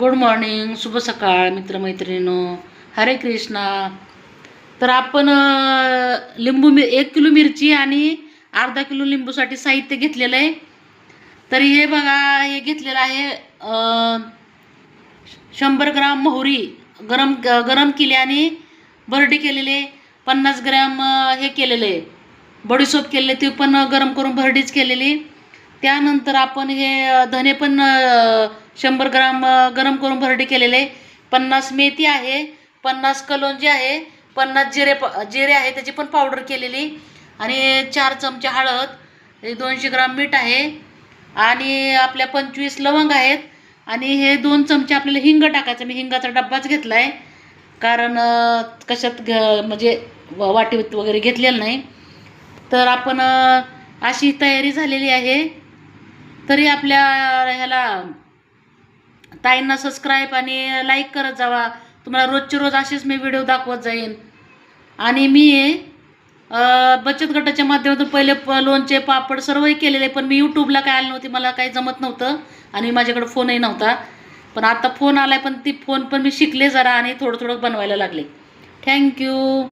Good morning, शुभ सकाळ मित्रमैत्रिणींनो. हरे कृष्णा. तर आपण लिंबू 1 किलो मिरची आणि अर्धा किलो लिंबूसाठी साहित्य घेतलेलं आहे. तर हे बघा, हे घेतलेलं आहे 100 ग्राम मोहरी गरम केली आणि भरडी केलेले. 50 ग्रॅम हे केलेले बडीशोप केलेले, ते पण गरम करून भरडीच केलेली. त्यानंतर आपण हे धने पण 100 ग्राम गरम करून भरडी केलेले. 50 मेथी आहे, 50 कलोंजी आहे, 50 जिरे आहे, त्याची पण पावडर केलेली. आणि 4 चमचे हळद, 200 ग्राम मीठ आहे आणि आपल्या 25 लवंग आहेत. आणि हे 2 चमचे आपल्याला हिंग टाकायचं. मी हिंगाचा डब्बाच घेतला आहे, कारण कशात म्हणजे वाटीत वगैरे घेतलेलं नाही. तर आपण अशी तयारी झालेली आहे. तरी आपल्या ह्याला ताईंना सबस्क्राईब आणि लाईक करत जावा. तुम्हाला रोजचे रोज असेच मी व्हिडिओ दाखवत जाईन. आणि मी बचत गटाच्या माध्यमातून पहिले लोणचे पापड सर्वही केलेले, पण मी यूट्यूबला काय आले नव्हते, मला काही जमत नव्हतं आणि माझ्याकडे फोनही नव्हता. पण आता फोन आलाय, पण ती फोन पण मी शिकले जरा आणि थोडं थोडं बनवायला लागले. थँक्यू.